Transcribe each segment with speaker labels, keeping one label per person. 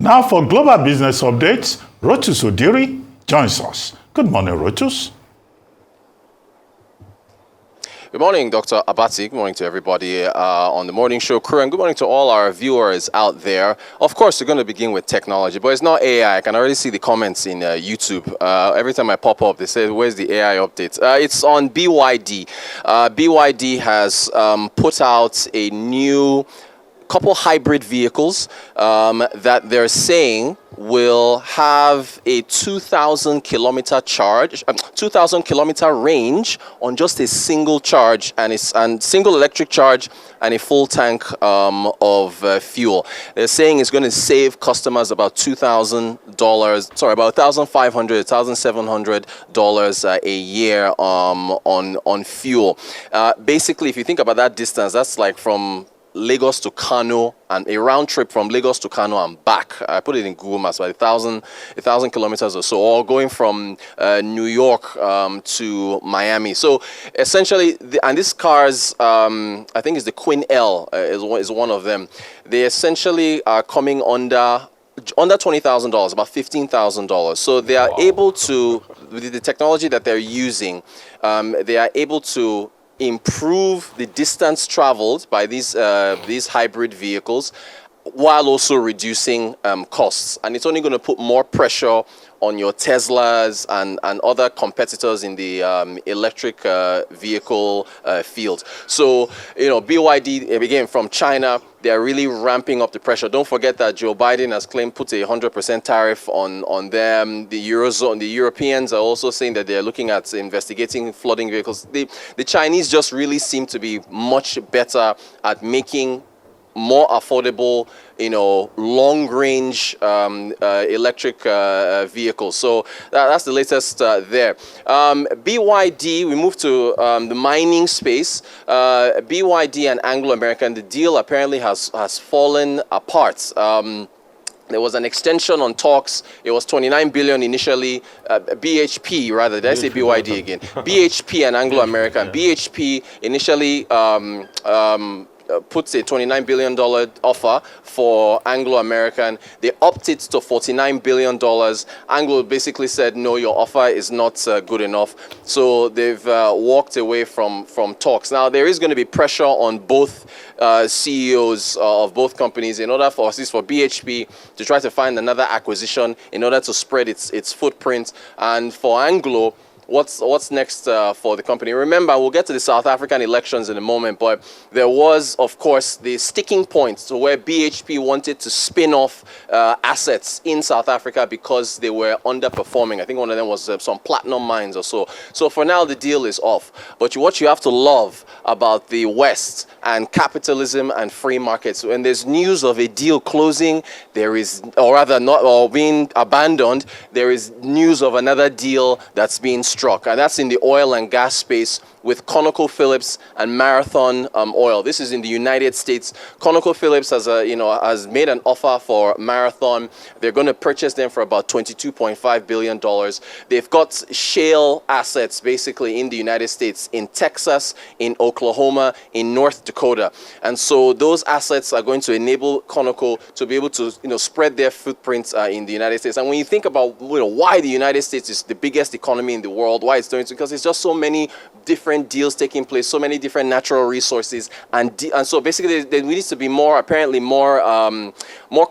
Speaker 1: Now for global business updates, Rotus Oddiri joins us. Good morning, Rotus.
Speaker 2: Good morning, Dr. Abati. Good morning to everybody on the morning show crew, and good morning to all our viewers out there. Of course, we're going to begin with technology, but it's not AI. I can already see the comments in YouTube. Every time I pop up, they say, where's the AI update? It's on BYD. BYD has put out a new couple hybrid vehicles that they're saying will have a 2,000 kilometer range on just a single charge and single electric charge and a full tank of fuel. They're saying it's going to save customers about $2,000, sorry, about $1,500, $1,700 a year on fuel. Basically, if you think about that distance, that's like from Lagos to Kano, and a round trip from Lagos to Kano and back. I put it in Google Maps, about 1,000 kilometers or so, or going from New York to Miami. So essentially, and these cars, I think it's the Queen L is one of them. They essentially are coming under $20,000, about $15,000. So they are able to, with the technology that they're using, they are able to improve the distance traveled by these hybrid vehicles while also reducing costs. And it's only going to put more pressure on your Teslas and other competitors in the electric vehicle field. So, you know, BYD, again, from China, they're really ramping up the pressure. Don't forget that Joe Biden has claimed put a 100% tariff on them. The Eurozone, the Europeans are also saying that they're looking at investigating flooding vehicles. The Chinese just really seem to be much better at making more affordable, you know, long-range electric vehicles. So that's the latest there. BYD, we move to the mining space. BYD and Anglo American, the deal apparently has fallen apart. There was an extension on talks. It was 29 billion initially. BHP, rather, did I say BYD again? BHP and Anglo American. BHP initially puts a $29 billion offer for Anglo American. They upped it to $49 billion. Anglo basically said, no, your offer is not good enough. So they've walked away from talks. Now, there is going to be pressure on both CEOs of both companies in order for, at least for BHP, to try to find another acquisition in order to spread its footprint. And for Anglo, what's next for the company? Remember, we'll get to the South African elections in a moment, but there was, of course, the sticking point to where BHP wanted to spin off assets in South Africa because they were underperforming. I think one of them was some platinum mines or so. So for now, the deal is off. But what you have to love about the West and capitalism and free markets, when there's news of a deal closing, there is, or rather not, or being abandoned, there is news of another deal that's being struck, and that's in the oil and gas space with ConocoPhillips and Marathon Oil. This is in the United States. ConocoPhillips has made an offer for Marathon. They're going to purchase them for about $22.5 billion. They've got shale assets basically in the United States, in Texas, in Oklahoma, in North Dakota. And so those assets are going to enable Conoco to be able to, spread their footprint in the United States. And when you think about, why the United States is the biggest economy in the world, why it's doing it, because there's just so many different deals taking place, so many different natural resources, and so basically there needs to be more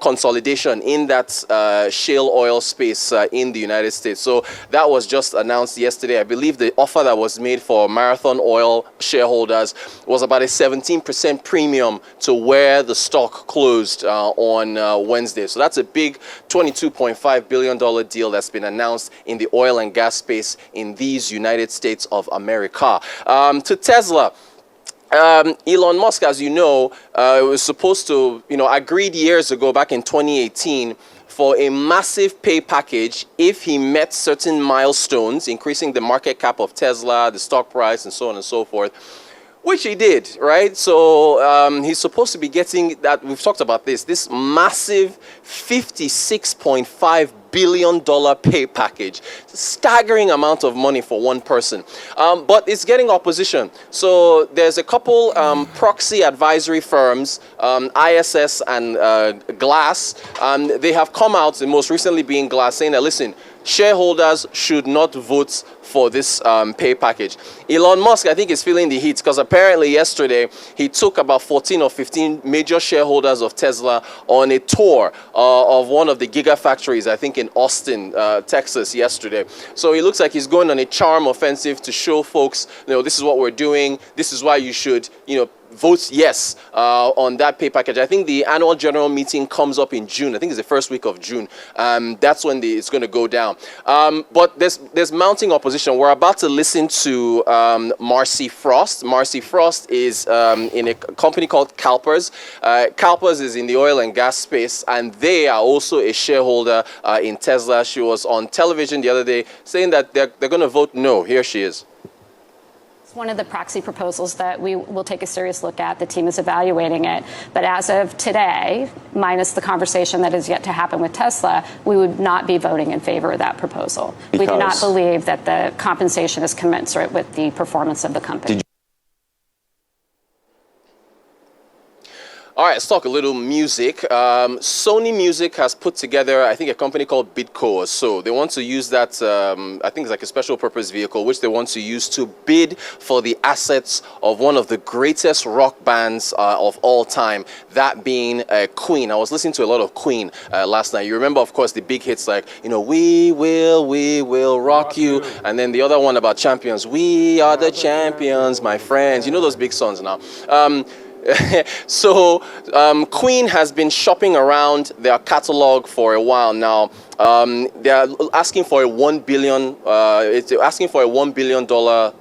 Speaker 2: consolidation in that shale oil space in the United States. So that was just announced yesterday. I believe the offer that was made for Marathon Oil shareholders was about a 17% premium to where the stock closed on Wednesday. So that's a big $22.5 billion deal that's been announced in the oil and gas space in these United States of America. To Tesla, Elon Musk, as you know, was supposed to, agreed years ago, back in 2018, for a massive pay package if he met certain milestones, increasing the market cap of Tesla, the stock price, and so on and so forth, which he did, right? So he's supposed to be getting that, we've talked about this massive $56.5 billion pay package. It's a staggering amount of money for one person. But it's getting opposition. So there's a couple proxy advisory firms, ISS and Glass. They have come out, the most recently being Glass, saying that, listen, shareholders should not vote for this pay package. Elon Musk, I think, is feeling the heat because apparently yesterday he took about 14 or 15 major shareholders of Tesla on a tour of one of the gigafactories, I think in Austin, Texas yesterday. So it looks like he's going on a charm offensive to show folks, this is what we're doing. This is why you should, vote yes on that pay package. I think the annual general meeting comes up in June. I think it's the first week of June. That's when it's going to go down. But there's mounting opposition. We're about to listen to Marcy Frost. Marcy Frost is in a company called CalPERS. CalPERS is in the oil and gas space, and they are also a shareholder in Tesla. She was on television the other day saying that they're going to vote no. Here she is.
Speaker 3: One of the proxy proposals that we will take a serious look at. The team is evaluating it. But as of today, minus the conversation that is yet to happen with Tesla, we would not be voting in favor of that proposal. We do not believe that the compensation is commensurate with the performance of the company.
Speaker 2: All right, let's talk a little music. Sony Music has put together, I think, a company called Bidco or so. They want to use that, I think it's like a special purpose vehicle, which they want to use to bid for the assets of one of the greatest rock bands of all time, that being Queen. I was listening to a lot of Queen last night. You remember, of course, the big hits like, we will rock you. And then the other one about champions. We are the champions, my friends. You know those big songs now. So Queen has been shopping around their catalog for a while now. They are asking for a $1 billion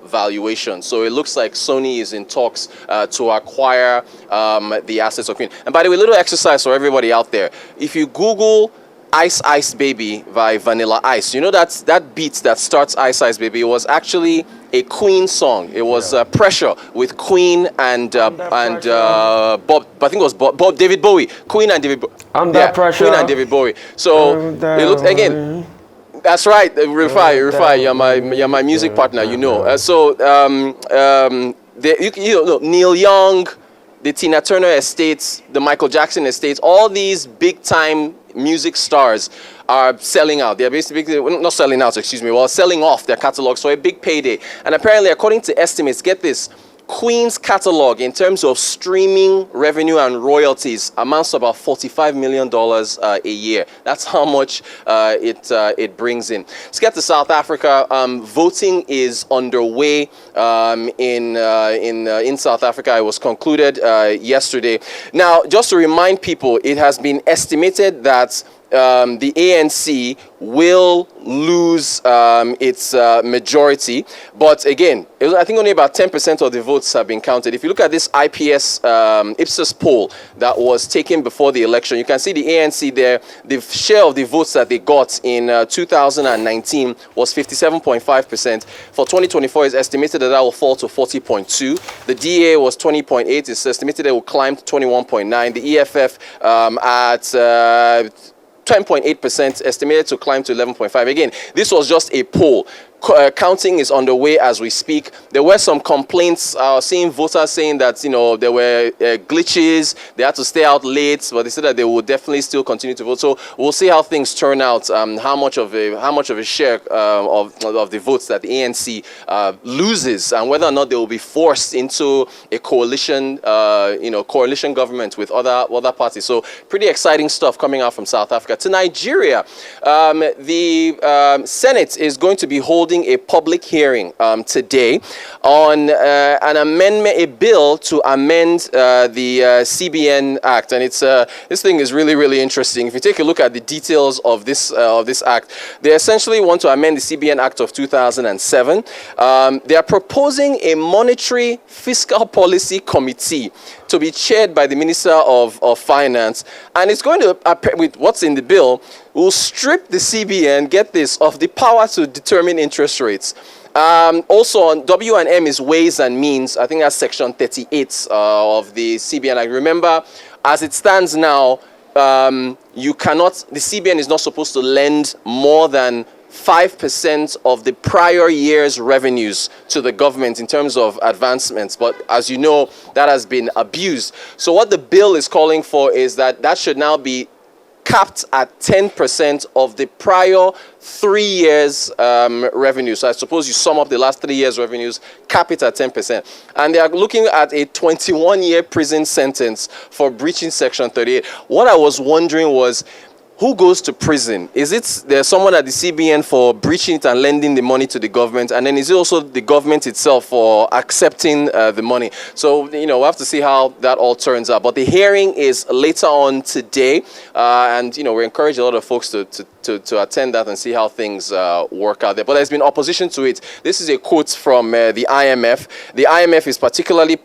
Speaker 2: valuation. So it looks like Sony is in talks to acquire the assets of Queen. And by the way, a little exercise for everybody out there. If you Google Ice Ice Baby by Vanilla Ice, you know that beat that starts Ice Ice Baby, it was actually a Queen song. It was Pressure with Queen and Bob, I think it was Bob David Bowie. Queen and David Bowie.
Speaker 4: Under Pressure.
Speaker 2: Queen and David Bowie. So it looks, again, that's right, Rufai, you're my music partner, Neil Young, the Tina Turner estates, the Michael Jackson estates, all these big time music stars are selling out. They're basically, not selling out, selling off their catalogs for a big payday. And apparently, according to estimates, get this, Queen's catalog in terms of streaming revenue and royalties amounts to about $45 million a year. That's how much it brings in. Let's get to South Africa. Voting is underway in South Africa. It was concluded yesterday. Now, just to remind people, it has been estimated that the ANC will lose its majority. But again, I think only about 10% of the votes have been counted. If you look at this IPS Ipsos poll that was taken before the election, you can see the ANC there. The share of the votes that they got in 2019 was 57.5%. For 2024, it's estimated that will fall to 40.2%. The DA was 20.8%. It's estimated it will climb to 21.9%. The EFF at 10.8%, estimated to climb to 11.5%. Again, this was just a poll. Counting is underway as we speak. There were some complaints, seeing voters saying that there were glitches, they had to stay out late, but they said that they will definitely still continue to vote. So we'll see how things turn out, how much of a share of the votes that the ANC loses, and whether or not they will be forced into a coalition government with other parties. So pretty exciting stuff coming out from South Africa. To Nigeria, the Senate is going to be holding a public hearing today on a bill to amend the CBN Act, and it's this thing is really interesting. If you take a look at the details of this act, they essentially want to amend the CBN Act of 2007. They are proposing a monetary fiscal policy committee to be chaired by the Minister of Finance, and it's going to, with what's in the bill, will strip the CBN, get this, of the power to determine interest rates. Also on W&M is Ways and Means. I think that's section 38 of the CBN Act. Remember, as it stands now, you cannot, the CBN is not supposed to lend more than 5% of the prior year's revenues to the government in terms of advancements. But as you know, that has been abused. So what the bill is calling for is that should now be capped at 10% of the prior 3 years revenue. So I suppose you sum up the last 3 years revenues, cap it at 10%. And they are looking at a 21-year prison sentence for breaching Section 38. What I was wondering was, who goes to prison? Is it there's someone at the CBN for breaching it and lending the money to the government? And then is it also the government itself for accepting the money? So, we'll have to see how that all turns out. But the hearing is later on today. And, we encourage a lot of folks to attend that and see how things work out there. But there's been opposition to it. This is a quote from the IMF. The IMF is particularly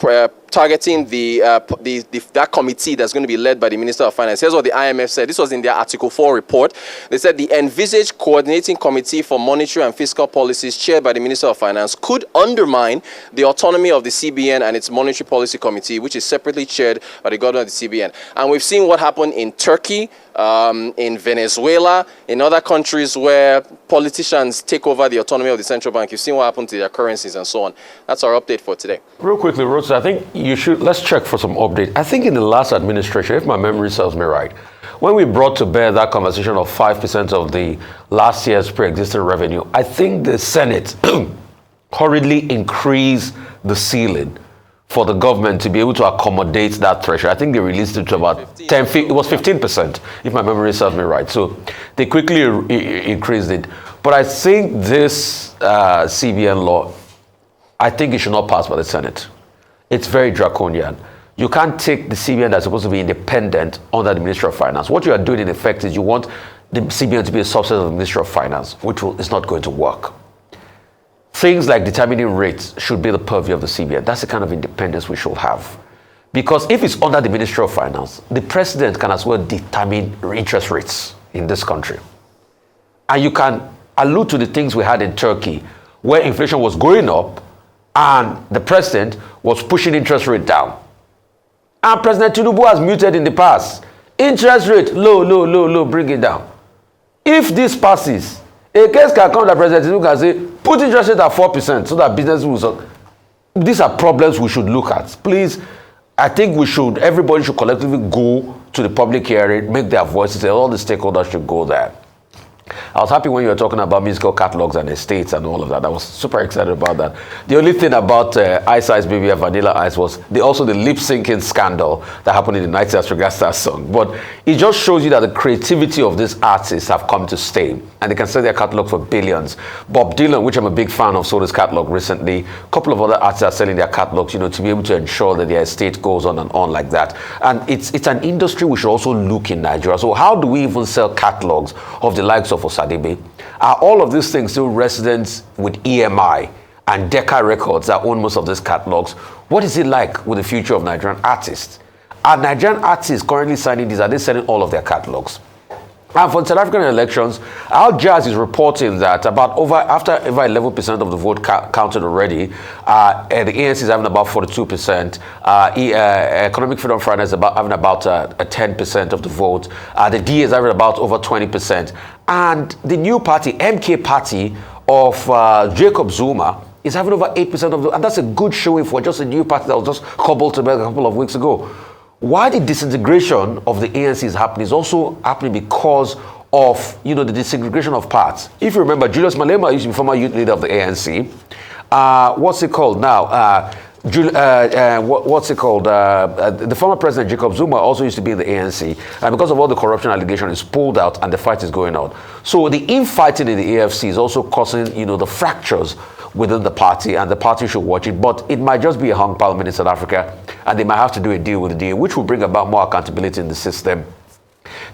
Speaker 2: targeting that committee that's going to be led by the Minister of Finance. Here's what the IMF said. This was in their Article 4 report. They said the envisaged coordinating committee for monetary and fiscal policies chaired by the Minister of Finance could undermine the autonomy of the CBN and its monetary policy committee, which is separately chaired by the governor of the CBN. And we've seen what happened in Turkey, in Venezuela, in other countries where politicians take over the autonomy of the central bank. You've seen what happened to their currencies and so on. That's our update for today.
Speaker 4: Real quickly, Rotus, I think let's check for some update. I think in the last administration, if my memory serves me right, when we brought to bear that conversation of 5% of the last year's pre-existing revenue, I think the Senate hurriedly increased the ceiling for the government to be able to accommodate that threshold. I think they released it to about 10, it was 15%, if my memory serves me right. So they quickly increased it. But I think this CBN law, I think it should not pass by the Senate. It's very draconian. You can't take the CBN that's supposed to be independent under the Ministry of Finance. What you are doing in effect is you want the CBN to be a subset of the Ministry of Finance, which is not going to work. Things like determining rates should be the purview of the CBN. That's the kind of independence we should have. Because if it's under the Ministry of Finance, the president can as well determine interest rates in this country. And you can allude to the things we had in Turkey, where inflation was going up and the president was pushing interest rate down. And President Tinubu has muted in the past. Interest rate, low, bring it down. If this passes, a case can come that President Tinubu can say, put interest rate at 4% so that business will... These are problems we should look at. Please, I think everybody should collectively go to the public hearing, make their voices, and all the stakeholders should go there. I was happy when you were talking about musical catalogs and estates and all of that. I was super excited about that. The only thing about Ice Ice Baby and Vanilla Ice was also the lip-syncing scandal that happened in the 90s Regasta song. But it just shows you that the creativity of these artists have come to stay, and they can sell their catalog for billions. Bob Dylan, which I'm a big fan of, sold his catalog recently. A couple of other artists are selling their catalogs, to be able to ensure that their estate goes on and on like that. And it's an industry we should also look in Nigeria. So how do we even sell catalogs of the likes of Osadebe? Are all of these things still residents with EMI and Decca Records that own most of these catalogs? What is it like with the future of Nigerian artists? Are Nigerian artists currently signing these? Are they selling all of their catalogs? And for the South African elections, Al Jazz is reporting that after over 11% of the vote counted already, the ANC is having about 42%. Economic Freedom Friday is having about 10% of the vote. The DA is having about over 20%. And the new party, MK Party of Jacob Zuma, is having over 8% of the vote. And that's a good showing for just a new party that was just cobbled together a couple of weeks ago. Why the disintegration of the ANC is happening is also happening because of, the disintegration of parts. If you remember, Julius Malema used to be former youth leader of the ANC. What's it called now? The former president, Jacob Zuma, also used to be in the ANC. And because of all the corruption allegations, he's pulled out and the fight is going on. So the infighting in the AFC is also causing, the fractures within the party, and the party should watch it. But it might just be a hung parliament in South Africa, and they might have to do a deal with the DA, which will bring about more accountability in the system.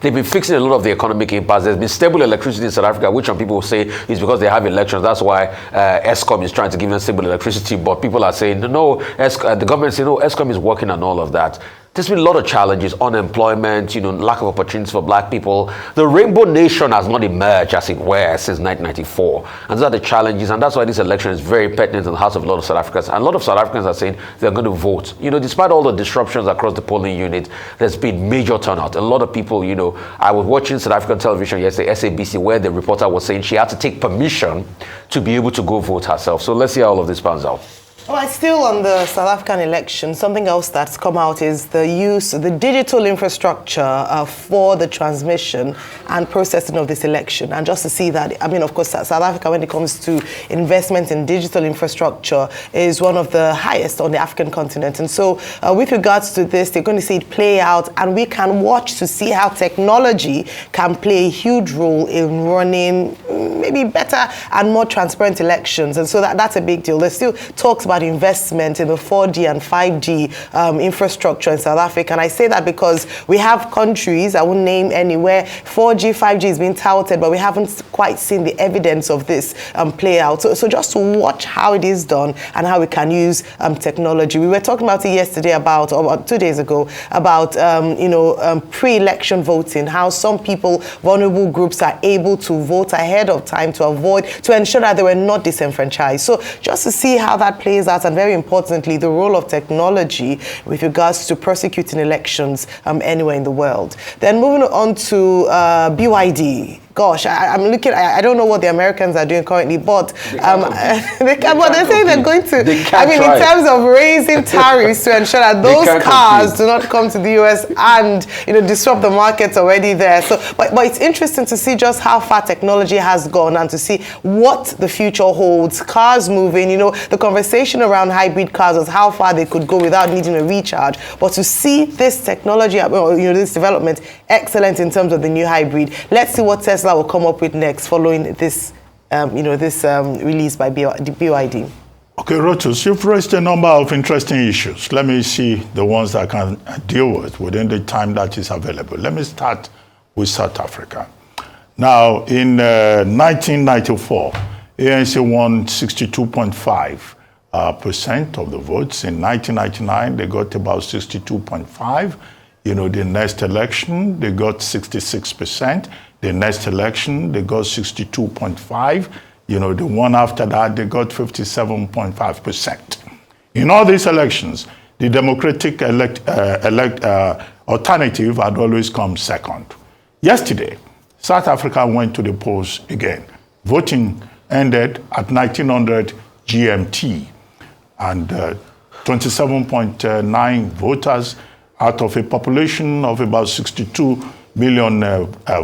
Speaker 4: They've been fixing a lot of the economic impasse. There's been stable electricity in South Africa, which some people will say is because they have elections. That's why Eskom is trying to give them stable electricity. But people are saying, no, the government is saying, no, Eskom is working on all of that. there's been a lot of challenges, unemployment, lack of opportunities for black people. The rainbow nation has not emerged, as it were, since 1994. And those are the challenges, and that's why this election is very pertinent in the hearts of a lot of South Africans. And a lot of South Africans are saying they're going to vote. Despite all the disruptions across the polling unit, there's been major turnout. A lot of people, I was watching South African television yesterday, SABC, where the reporter was saying she had to take permission to be able to go vote herself. So let's see how all of this pans out.
Speaker 5: Well, still on the South African election, something else that's come out is the digital infrastructure for the transmission and processing of this election. And just to see that, of course, South Africa, when it comes to investment in digital infrastructure, is one of the highest on the African continent. And so with regards to this, they're going to see it play out, and we can watch to see how technology can play a huge role in running maybe better and more transparent elections. And so that's a big deal. There's still talks about investment in the 4G and 5G infrastructure in South Africa. And I say that because we have countries, I won't name anywhere, 4G, 5G is being touted, but we haven't quite seen the evidence of this play out. So just to watch how it is done and how we can use technology. We were talking about it yesterday or 2 days ago, about pre-election voting, how some people, vulnerable groups, are able to vote ahead of time to ensure that they were not disenfranchised. So just to see how that plays out, and very importantly, the role of technology with regards to prosecuting elections anywhere in the world. Then moving on to BYD. Gosh, I'm looking. I don't know what the Americans are doing currently, but they're saying they're going to. In terms of raising tariffs to ensure that those cars do not come to the US and disrupt the markets already there. So, but it's interesting to see just how far technology has gone and to see what the future holds. Cars moving. The conversation around hybrid cars was how far they could go without needing a recharge. But to see this technology, this development, excellent in terms of the new hybrid. Let's see what Tesla will come up with next following this, release by BYD.
Speaker 1: Okay, Rotus, you've raised a number of interesting issues. Let me see the ones that I can deal with within the time that is available. Let me start with South Africa. Now, in 1994, ANC won 62.5% of the votes. In 1999, they got about 62.5%. The next election, they got 66%. The next election, they got 62.5%. The one after that, they got 57.5%. In all these elections, the Democratic alternative had always come second. Yesterday, South Africa went to the polls again. Voting ended at 1900 GMT, and 27.9 voters out of a population of about 62 million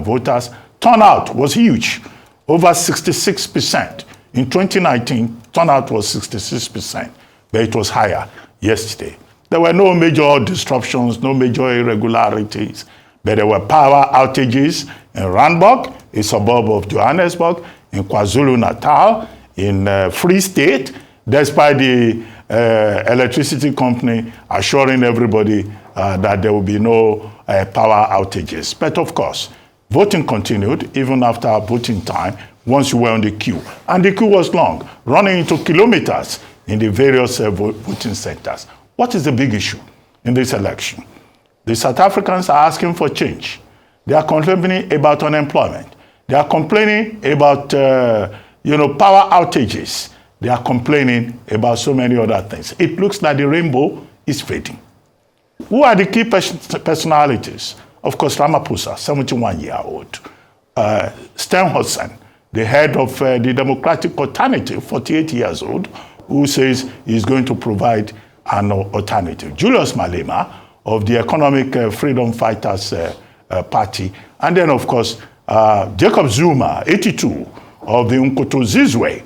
Speaker 1: voters. Turnout was huge, over 66%. In 2019, turnout was 66%, but it was higher yesterday. There were no major disruptions, no major irregularities, but there were power outages in Randburg, a suburb of Johannesburg, in KwaZulu-Natal, in Free State, despite the electricity company assuring everybody that there will be no power outages. But of course, voting continued even after voting time once you were on the queue. And the queue was long, running into kilometers in the various voting centers. What is the big issue in this election? The South Africans are asking for change. They are complaining about unemployment. They are complaining about power outages. They are complaining about so many other things. It looks like the rainbow is fading. Who are the key personalities? Of course, Ramaphosa, 71-year-old. Steenhuisen, the head of the Democratic Alternative, 48 years old, who says he's going to provide an alternative. Julius Malema of the Economic Freedom Fighters Party. And then, of course, Jacob Zuma, 82, of the Zizwe.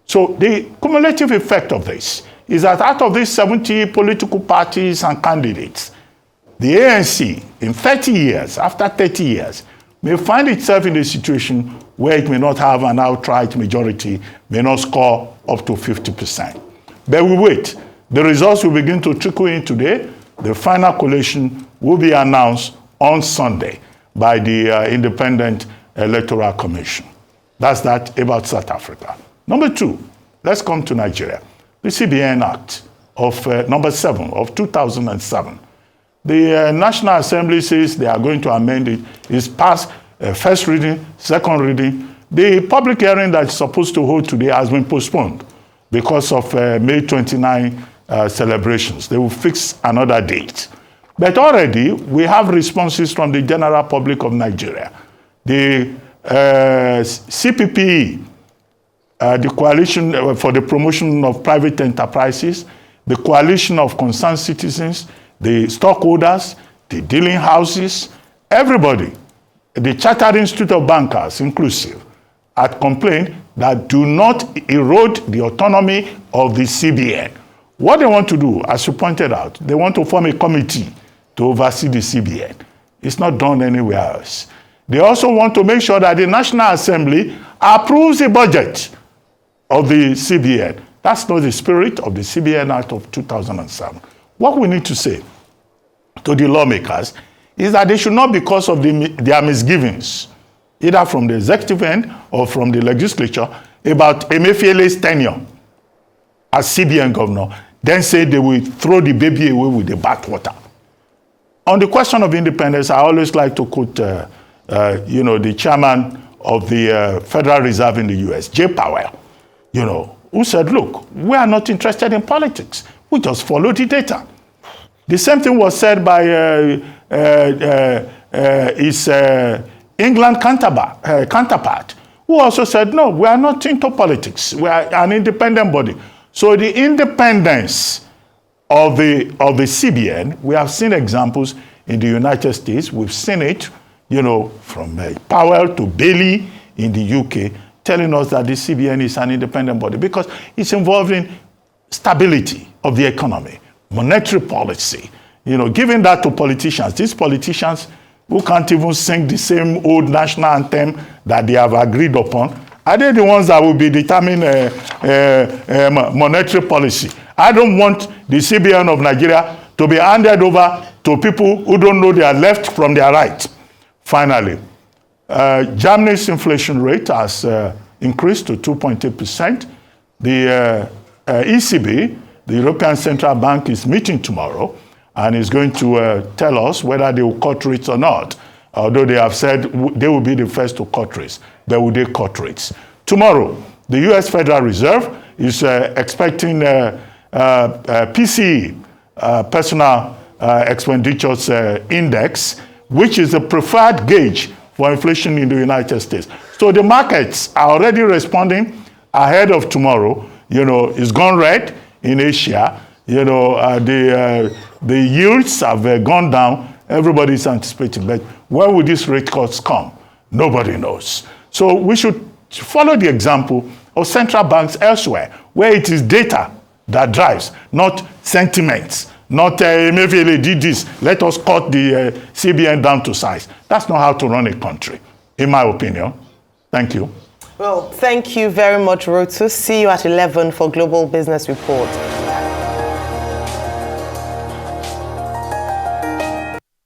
Speaker 1: So the cumulative effect of this is that out of these 70 political parties and candidates, the ANC, in 30 years, after 30 years, may find itself in a situation where it may not have an outright majority, may not score up to 50%. But we wait. The results will begin to trickle in today. The final collation will be announced on Sunday by the Independent Electoral Commission. That's that about South Africa. Number two, let's come to Nigeria. The CBN Act of number 7 of 2007. The National Assembly says they are going to amend it. It's passed first reading, second reading. The public hearing that's supposed to hold today has been postponed because of May 29 celebrations. They will fix another date. But already, we have responses from the general public of Nigeria. The CPPE, the Coalition for the Promotion of Private Enterprises, the Coalition of Concerned Citizens, the stockholders, the dealing houses, everybody, the Chartered Institute of Bankers inclusive, had complained that do not erode the autonomy of the CBN. What they want to do, as you pointed out, they want to form a committee to oversee the CBN. It's not done anywhere else. They also want to make sure that the National Assembly approves the budget of the CBN. That's not the spirit of the CBN Act of 2007. What we need to say to the lawmakers is that they should not, because of their misgivings, either from the executive end or from the legislature, about Emefiele's tenure as CBN governor, then say they will throw the baby away with the bathwater. On the question of independence, I always like to quote, the chairman of the Federal Reserve in the U.S., Jay Powell, who said, look, we are not interested in politics. We just follow the data. The same thing was said by his England counterpart, who also said, no, we are not into politics. We are an independent body. So the independence of the CBN, we have seen examples in the United States. We've seen it, from Powell to Bailey in the UK, telling us that the CBN is an independent body because it's involved in stability of the economy, monetary policy, giving that to politicians. These politicians who can't even sing the same old national anthem that they have agreed upon, are they the ones that will be determining monetary policy? I don't want the CBN of Nigeria to be handed over to people who don't know their left from their right. Finally, Germany's inflation rate has increased to 2.8%. The ECB, the European Central Bank, is meeting tomorrow and is going to tell us whether they will cut rates or not. Although they have said they will be the first to cut rates, but will they cut rates? Tomorrow, the U.S. Federal Reserve is expecting PCE, Personal Expenditures Index, which is the preferred gauge for inflation in the United States. So the markets are already responding ahead of tomorrow. It's gone red in Asia. The yields have gone down. Everybody's anticipating. But when will these rate cuts come? Nobody knows. So we should follow the example of central banks elsewhere, where it is data that drives, not sentiments. Not Emefiele did this, let us cut the CBN down to size. That's not how to run a country, in my opinion. Thank you.
Speaker 5: Well, thank you very much, Rotus. See you at 11 for Global Business Report.